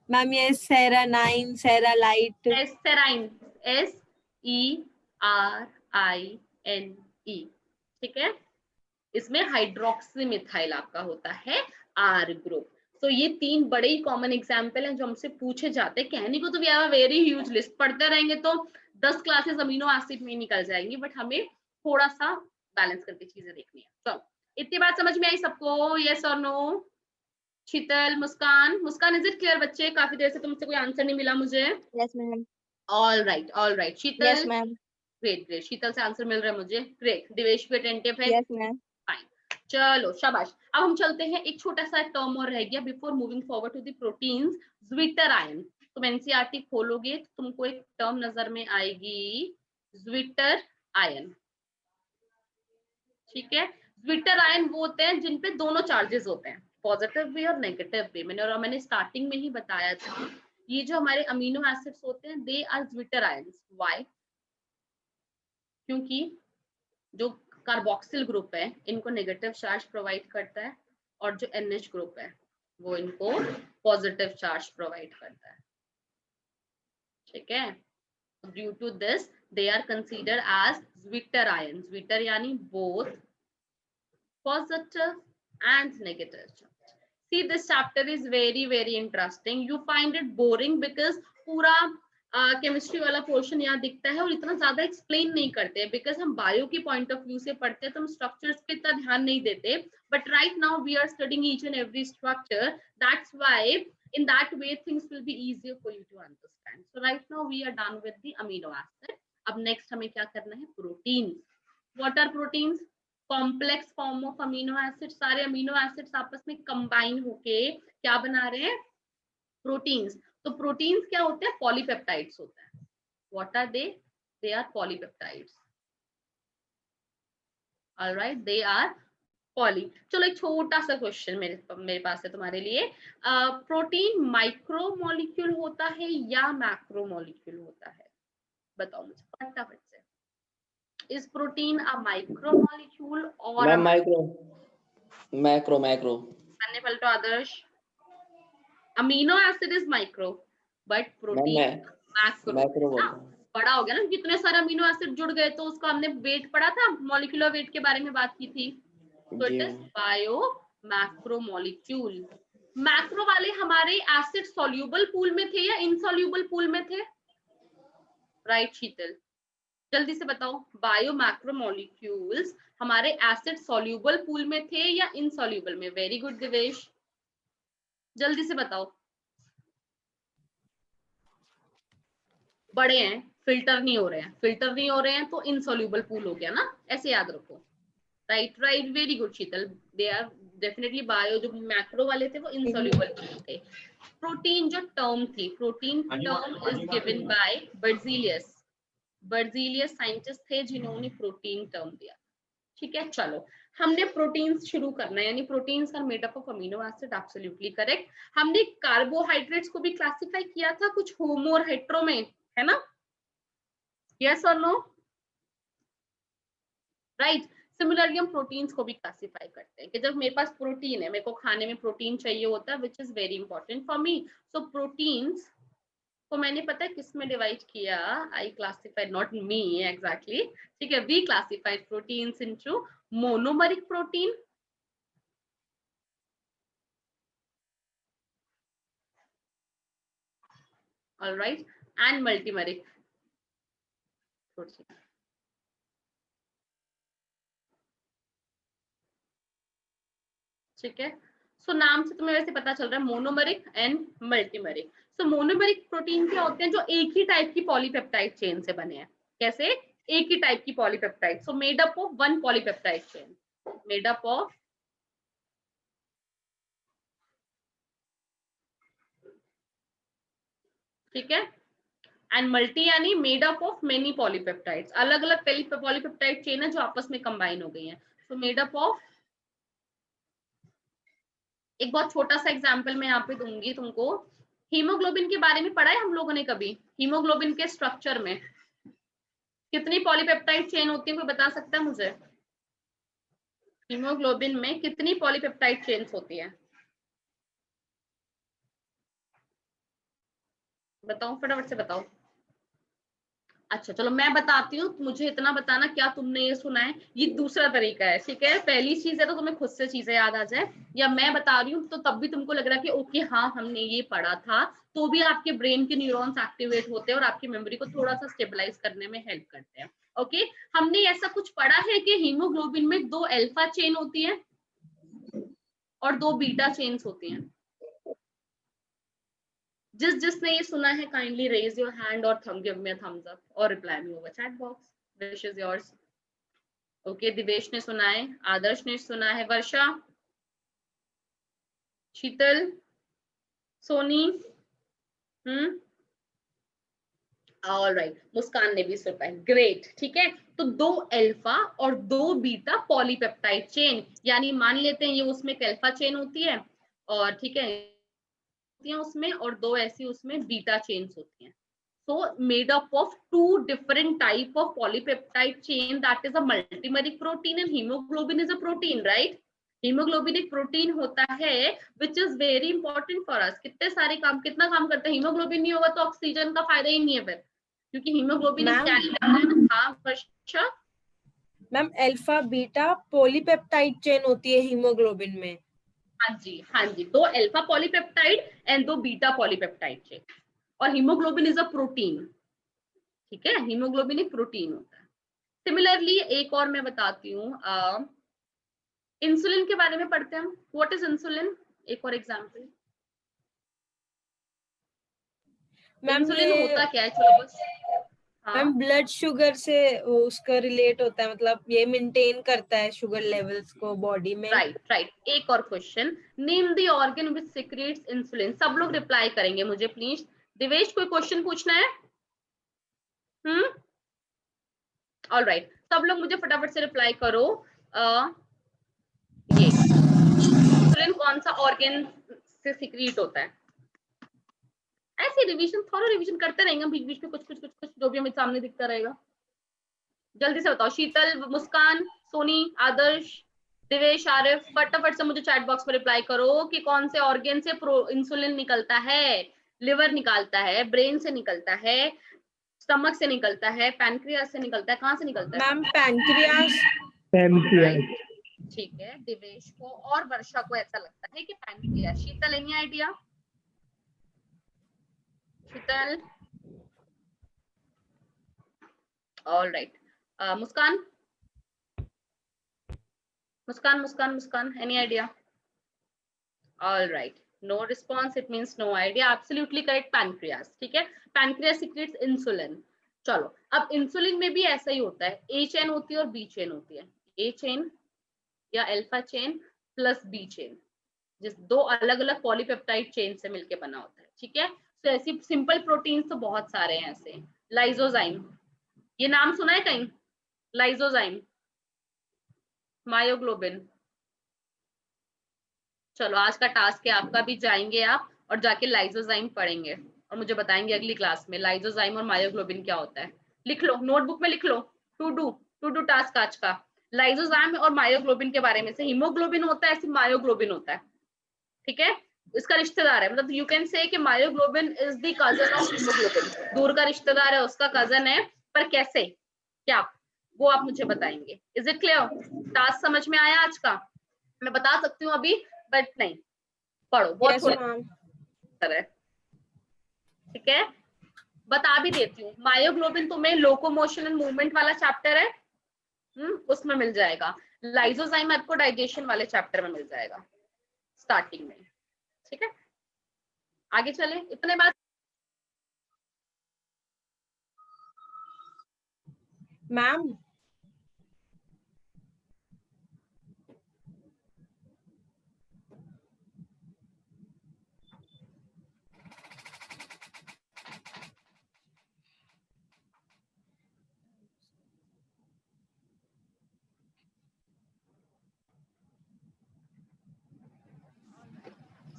मैम ये सेरानाइन, सेरालाइट। सेराइन, SERINE, ठीक है। इसमें हाइड्रोक्सी मिथाइल आपका होता है आर ग्रुप। तो ये तीन बड़े ही कॉमन एग्जाम्पल हैं जो हमसे पूछे जाते हैं। कहने को तो we have a very huge list, पढ़ते रहेंगे तो 10 क्लासेस अमीनो एसिड में निकल जाएंगी, बट हमें थोड़ा सा बैलेंस करके चीजें देखनी है। चलो इतनी बात समझ में आई सबको? यस और no? Sheetal, Muskan, Muskan is it clear बच्चे? काफी देर से तुमसे कोई आंसर नहीं मिला मुझे। Yes, ma'am. ऑल राइट शीतल। Yes, ma'am. ग्रेट, शीतल से आंसर मिल रहा है मुझे। ग्रेट, दिवेश भी अटेंटिव है। Yes, ma'am. फाइन, चलो शाबाश। अब हम चलते हैं, एक छोटा सा टर्म और रह गया before moving forward to the proteins, zwitter ion. तुम एनसीईआरटी खोलोगे तो तुमको एक टर्म नजर में आएगी, ज्विटर आयन, ठीक है। ज्विटर आयन वो होते हैं जिन पे दोनों चार्जेस होते हैं, पॉजिटिव भी और नेगेटिव भी। मैंने स्टार्टिंग में ही बताया था, ये जो हमारे अमीनो एसिड्स होते हैं they are zwitter ions. Why? क्योंकि जो कार्बोक्सिल ग्रुप है इनको नेगेटिव चार्ज प्रोवाइड करता है और जो NH ग्रुप है वो इनको पॉजिटिव चार्ज प्रोवाइड करता है, ठीक है। Due to this they are considered as zwitter ions. Zwitter यानी both positive and negative charge. See, this chapter is very interesting. You find it boring because पूरा chemistry वाला पोर्शन यहाँ दिखता है और इतना ज्यादा एक्सप्लेन नहीं करते हैं, बिकॉज हम बायो की पॉइंट ऑफ व्यू से पढ़ते हैं तो हम स्ट्रक्चर्स पे इतना ध्यान नहीं देते, but right now we are studying each and every structure, that's why in that way things will be easier for you to understand. So right now we are done with the amino acid. अब next हमें क्या करना है? Proteins. What are proteins? Complex form of amino acid. सारे amino acids आपस में combine होके क्या बना रहे हैं? प्रोटीन्स। तो प्रोटीन्स क्या होते हैं? पॉलीपेप्टाइड्स होते हैं। What are they? They are polypeptides. Alright, they are poly. चलो एक छोटा सा क्वेश्चन मेरे पास है तुम्हारे लिए। प्रोटीन माइक्रो मॉलिक्यूल होता है या मैक्रो मॉलिक्यूल होता है? बताओ मुझे फटाफट से। Is protein a micromolecule or ma'am micro, macro अन्य पलटो Adarsh. Amino acid is micro but protein macro. Macro बोलता हूँ। बड़ा हो गया ना, कितने सारे अमीनो एसिड जुड़ गए तो उसको हमने वेट पढ़ा था, मॉलिक्यूलर वेट के बारे में बात की थी। तो it is bio macromolecule. Macro वाले हमारे एसिड सॉल्यूबल पूल में थे या इनसॉल्यूबल पूल में थे? राइट शीतल, जल्दी से बताओ। बायो मैक्रोमोलिक्यूल्स हमारे एसिड सॉल्यूबल पूल में थे या इनसॉल्यूबल में? वेरी गुड दिवेश, जल्दी से बताओ। बड़े हैं, फिल्टर नहीं हो रहे हैं, फिल्टर नहीं हो रहे हैं तो इनसॉल्यूबल पूल हो गया ना, ऐसे याद रखो। Right, very good Sheetal, they are definitely bio. जो मैक्रो वाले थे वो इनसॉल्यूबल पूल थे। प्रोटीन जो टर्म थी, protein term is given by Berzelius. Berzelius scientist थे जिन्होंने प्रोटीन टर्म दिया, ठीक है। चलो हमने प्रोटीन्स शुरू करना है, यानी proteins are made up of amino acid, absolutely correct. हमने कार्बोहाइड्रेट्स को भी क्लासिफाई किया था कुछ होमो और हेट्रो में, है ना? यस और नो? राइट। सिमिलरली हम प्रोटीन्स को भी क्लासिफाई करते हैं कि जब मेरे पास प्रोटीन है, मेरे को खाने में प्रोटीन चाहिए होता है, which is very important for me. So proteins तो मैंने पता है किस में डिवाइड किया? I classified, not me exactly, ठीक है, we classified proteins into monomeric protein, alright, and multimeric protein. ठीक है। सो नाम से तुम्हें वैसे पता चल रहा है monomeric and multimeric. So monomeric protein क्या होते हैं? जो एक ही टाइप की पॉलीपेप्टाइड चेन से बने हैं। कैसे? एक ही टाइप की polypeptide. So made up of one polypeptide chain, made up of ठीक है। एंड मल्टी यानी made up of many polypeptides, अलग अलग पॉलीपेप्टाइड चेन है जो आपस में कंबाइन हो गई हैं। सो मेड अप ऑफ, एक बहुत छोटा सा एग्जांपल मैं यहाँ पे दूंगी तुमको। हीमोग्लोबिन के बारे में पढ़ा है हम लोगों ने कभी? हीमोग्लोबिन के स्ट्रक्चर में कितनी पॉलीपेप्टाइड चेन होती है, कोई बता सकता है मुझे? हीमोग्लोबिन में कितनी पॉलीपेप्टाइड चेन्स होती है? बताओ फटाफट से बताओ। अच्छा चलो मैं बताती हूँ, मुझे इतना बताना क्या तुमने ये सुना है। ये दूसरा तरीका है, ठीक है। पहली चीज है तो तुम्हें खुद से चीजें याद आ जाए, या मैं बता रही हूँ तो तब भी तुमको लग रहा है कि ओके हाँ हमने ये पढ़ा था, तो भी आपके ब्रेन के न्यूरॉन्स एक्टिवेट होते हैं और आपकी मेमोरी को थोड़ा सा स्टेबलाइज करने में हेल्प करते हैं। ओके, हमने ऐसा कुछ पढ़ा है कि हीमोग्लोबिन में 2 अल्फा चेन होती है और 2 बीटा चेन्स होती हैं। जिसने ये सुना है काइंडली रेज योर हैंड और give me a thumbs up और reply me over chat box. Wish is yours. Okay, Divesh ने सुना है, आदर्श ने सुना है, वर्षा, शीतल, सोनी, ऑलराइट, मुस्कान ने भी सुना है, ग्रेट। ठीक है, तो 2 अल्फा और 2 बीटा पॉलीपेप्टाइड चेन, यानी मान लेते हैं ये उसमें एक अल्फा चेन होती है और ठीक है उसमें, और 2 ऐसी उसमें बीटा चेन्स होती हैं। So made up of 2 different type of polypeptide chain, that is a multimeric protein and hemoglobin is a protein, right? Haemoglobin एक प्रोटीन होता है which is very important for us। कितने सारे काम, कितना काम करता है हीमोग्लोबिन? नहीं होगा तो ऑक्सीजन का फायदा ही नहीं है फिर, क्योंकि हीमोग्लोबिन एक क्या करता है ना। हाँ Varsha ma'am, alpha beta polypeptide chain होती है हीमोग्लोबिन में। हाँ जी, हाँ जी, 2 alpha polypeptide and 2 beta polypeptide chain, और हीमोग्लोबिन इज अ प्रोटीन। ठीक है, हीमोग्लोबिन एक प्रोटीन होता है। सिमिलरली एक और मैं बताती हूँ, इंसुलिन के बारे में पढ़ते हैं हम। What is insulin? एक और एग्जांपल। इंसुलिन होता क्या है? चलो बस मैम, ब्लड शुगर से उसका रिलेट होता है, मतलब ये मेंटेन करता है शुगर लेवल्स को बॉडी में। राइट। एक और question, name the organ which secrets insulin. सब लोग रिप्लाई करेंगे मुझे प्लीज। दिवेश कोई क्वेश्चन पूछना है? ऑलराइट, सब लोग मुझे फटाफट से रिप्लाई करो। ये इंसुलिन कौन सा ऑर्गन से सीक्रेट होता है? ऐसे रिवीजन, थोड़ा रिवीजन करते रहेंगे बीच बीच में, कुछ जो भी हमें सामने दिखता रहेगा। जल्दी से बताओ, शीतल, मुस्कान, सोनी, आदर्श, दिवेश, आरिफ, फटाफट से मुझे चैट बॉक्स में रिप्लाई करो कि कौन से ऑर्गन से इंसुलिन निकलता है। लिवर निकालता है, ब्रेन से निकलता है, स्टमक से निकलता है, पैनक्रियास से निकलता है, कहाँ से निकलता है? Ma'am pancreas. ठीक है, दिवेश को और वर्षा को ऐसा लगता है कि pancreas. Sheetal, any idea? Sheetal, alright. Muskan, any idea? All right, no response, it means no idea. Absolutely correct, pancreas। ठीक है, pancreas secretes insulin। चलो, अब इंसुलिन में भी ऐसा ही होता है, ए चेन होती है और बी चेन होती है। ए चेन या alpha chain plus B chain, जिस 2 अलग अलग पॉलीपेप्टाइड चेन से मिलके बना होता है। ठीक है, तो ऐसी सिंपल प्रोटीन्स तो बहुत सारे हैं ऐसे। लाइसोजाइम, ये नाम सुना है कहीं? Lysozyme, myoglobin. चलो आज का टास्क है आपका, भी जाएंगे आप और जाके लाइसोजाइम पढ़ेंगे और मुझे बताएंगे अगली क्लास में लाइसोजाइम और मायोग्लोबिन क्या होता है। लिख लो, नोटबुक में लिख लो, टू डू टास्क आज का, लाइसोजाइम और मायोग्लोबिन के बारे में। से हीमोग्लोबिन होता है, ऐसे मायोग्लोबिन होता है। ठीक है, इसका रिश्तेदार है, मतलब यू कैन से कि myoglobin is the cousin of haemoglobin. दूर का रिश्तेदार है, उसका कजन है, पर कैसे, क्या, वो आप मुझे बताएंगे। Is it clear? टास्क समझ में आया आज का? मैं बता सकती हूँ अभी, बट नहीं, पढ़ो, बहुत थोड़ा है। ठीक है, बता भी देती हूँ। मायोग्लोबिन तुम्हें लोकोमोशन एंड मूवमेंट वाला चैप्टर है, उसमें मिल जाएगा। लाइसोजाइम आपको डाइजेशन वाले चैप्टर में मिल जाएगा। स्टार्टिंग में। ठीक है, आगे चले, इतने बात। Ma'am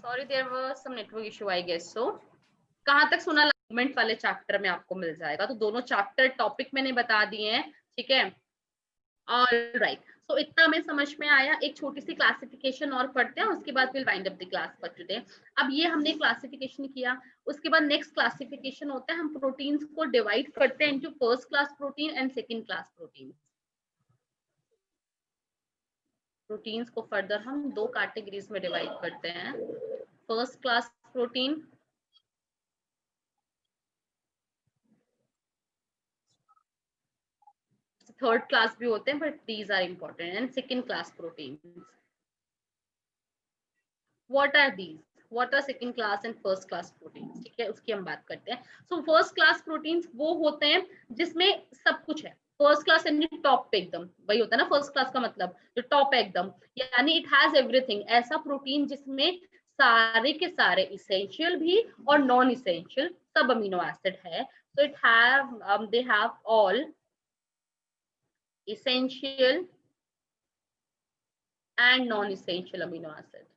sorry, there was some network issue I guess. So कहां तक सुना? लाइनमेंट वाले चैप्टर में आपको मिल जाएगा, तो दोनों चैप्टर टॉपिक मैंने बता दिए हैं। ठीक है, ऑलराइट, सो इतना में समझ में आया। एक छोटी सी क्लासिफिकेशन और पढ़ते हैं, उसके बाद will wind up the class for today. अब ये हमने क्लासिफिकेशन किया, उसके बाद नेक्स्ट क्लासिफिकेशन होता है, हम प्रोटीन्स को डिवाइड करते हैं into first class protein and second class protein. Proteins को फर्दर हम दो कैटेगरीज में डिवाइड करते हैं, first class protein third class भी होते हैं, but these are important, and second class proteins. What are these? What are second class and first class proteins? ठीक है, उसकी हम बात करते हैं। सो फर्स्ट क्लास प्रोटीन्स वो होते हैं जिसमें सब कुछ है। फर्स्ट क्लास यानी टॉप पे एकदम, वही होता है ना फर्स्ट क्लास का मतलब, जो टॉप है एकदम, यानी इट हैज एवरीथिंग। ऐसा प्रोटीन जिसमें सारे के सारे इसेंशियल भी और नॉन इसेंशियल सब अमीनो एसिड है। So it have they have all essential and non-essential amino acid.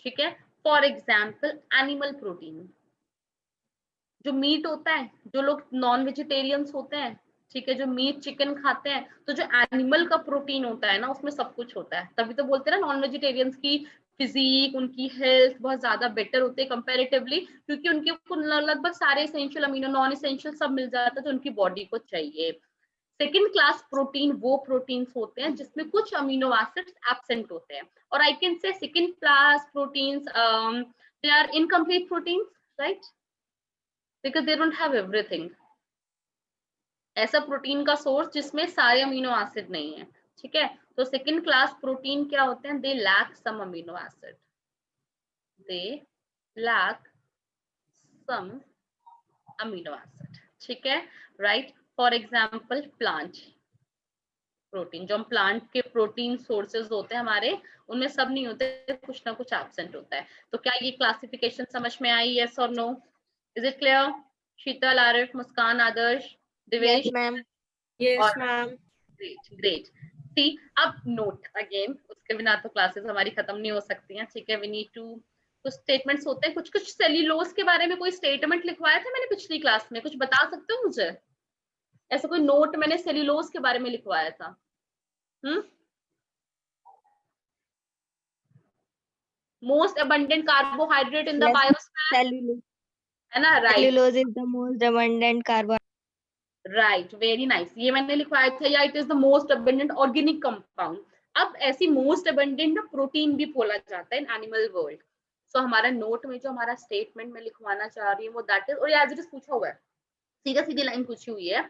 ठीक है, फॉर एग्जाम्पल एनिमल प्रोटीन, जो मीट होता है, जो लोग नॉन वेजिटेरियंस होते हैं, ठीक है, जो मीट चिकन खाते हैं, तो जो एनिमल का प्रोटीन होता है ना, उसमें सब कुछ होता है। तभी तो बोलते हैं ना नॉन वेजिटेरियंस की फिजिक, उनकी हेल्थ बहुत ज्यादा बेटर होते हैं कंपैरेटिवली, क्योंकि उनके लगभग सारे एसेंशियल अमीनो नॉन एसेंशियल सब मिल जाता है जो उनकी बॉडी को चाहिए। सेकेंड क्लास प्रोटीन वो प्रोटीन्स होते हैं जिसमें कुछ अमीनो एसिड्स एब्सेंट होते हैं, और I can say second class proteins they are incomplete proteins, right, because they don't have everything. ऐसा प्रोटीन का सोर्स जिसमें सारे अमीनो एसिड नहीं है। ठीक है, तो सेकेंड क्लास प्रोटीन क्या होते हैं? They lack some amino acid, they lack some amino acid. ठीक है, right. For example plant protein, जो हम प्लांट के प्रोटीन सोर्सेज होते हैं हमारे, उनमें सब नहीं होते, कुछ ना कुछ एब्सेंट होता है। तो क्या ये क्लासिफिकेशन समझ में आई? यस और no? Is it clear? Sheetal, Arif, Muskan, Adarsh, Divesh? Yes, ma'am. Yes ma'am. Great great. See, अब नोट अगेन, उसके बिना तो क्लासेस हमारी खत्म नहीं हो सकती हैं। ठीक है, वी नीड टू, कुछ स्टेटमेंट्स होते हैं, कुछ कुछ सेल्यूलोज के बारे में कोई स्टेटमेंट लिखवाया था मैंने पिछली क्लास में, कुछ बता सकते हो मुझे? ऐसा कोई नोट मैंने सेल्यूलोज के बारे में लिखवाया था? Most abundant carbohydrate in the Yes, biosphere, cellulose. है ना? Right, Cellulose is the most abundant carbohydrate. Right, very nice, ये मैंने लिखवाया था। या it is the most abundant organic compound. अब ऐसी मोस्ट अबंडेंट ना प्रोटीन भी बोला जाता है इन एनिमल वर्ल्ड। सो हमारा नोट में जो हमारा स्टेटमेंट में लिखवाना चाह रही है वो दैट इज, और एज इट इज पूछा हुआ है, सीधा सीधी लाइन पूछी हुई है।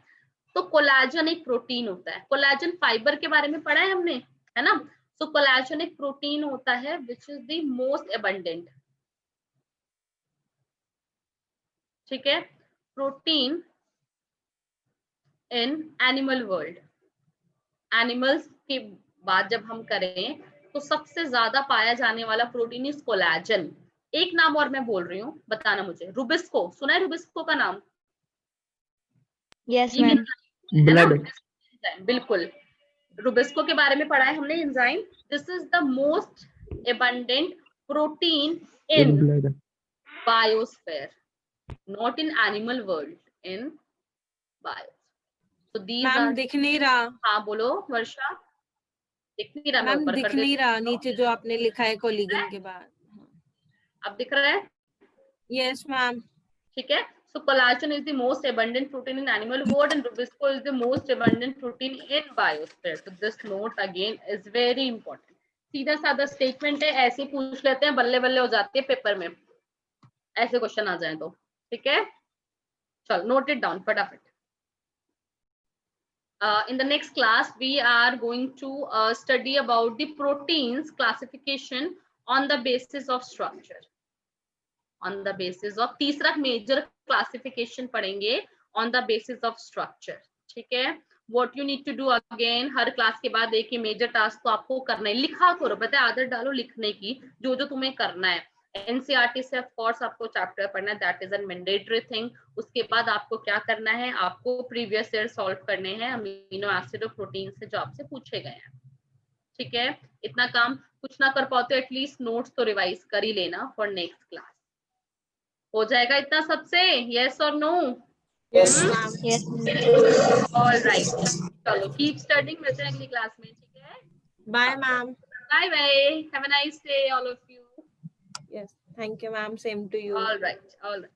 तो कोलेजन एक प्रोटीन होता है, कोलेजन फाइबर के बारे में पढ़ा है हमने, है ना? सो कोलेजन एक प्रोटीन होता है which is the most abundant. ठीक है, protein in animal world. Animals के बाद जब हम करें तो सबसे ज्यादा पाया जाने वाला प्रोटीन इज कोलेजन। एक नाम और मैं बोल रही हूँ, बताना मुझे। रुबिस्को, सुना है रुबिस्को का नाम? Yes, ये ma'am. ब्लड। बिल्कुल, रुबिस्को के बारे में पढ़ा है हमने, enzyme. This is the most abundant protein in blood. biosphere, not in animal world, in bio. So these ma'am are, दिख नहीं रहा, हाँ बोलो वर्षा। दिख नहीं रहा, मैं मैम ऊपर दिख कर नहीं देती रहा हूँ। नीचे जो आपने लिखा है कोलिगन के बाद। अब दिख रहा है? Yes ma'am. ठीक है, so collagen is the most abundant protein in animal world and rubisco is the most abundant protein in biosphere. So this note again is very important. सीधा साधा स्टेटमेंट है, ऐसे पूछ लेते हैं, बल्ले बल्ले हो जाती है पेपर में, ऐसे क्वेश्चन आ जाए तो। ठीक है, चलो नोट इट डाउन फटाफट। in the next class we are going to study about the proteins classification on the basis of structure. On the basis of तीसरा major classification पढ़ेंगे on the basis of structure. ठीक है? What you need to do again, her class के बाद एक ही major task तो आपको करना है, लिखा करो, पता है, आदत डालो लिखने की, जो जो तुम्हें करना है. एनसीईआरटी से ऑफ कोर्स आपको चैप्टर पढ़ना है, that is a mandatory thing. उसके बाद आपको क्या करना है, आपको प्रीवियस ईयर सॉल्व करने हैं अमीनो एसिड और प्रोटीन से जो आपसे पूछे गए हैं. ठीक है? इतना काम कुछ ना कर पाओ तो एटलीस्ट नोट्स तो रिवाइज कर ही लेना फॉर नेक्स्ट क्लास. हो जाएगा इतना सबसे? यस और no? Yes, ma'am. Yes. All right, चलो कीप स्टडिंग, मिलते हैं अगली क्लास में. ठीक है? Bye, ma'am. Bye bye, have a nice day all of you. Yes. Thank you, ma'am. Same to you. All right, all right.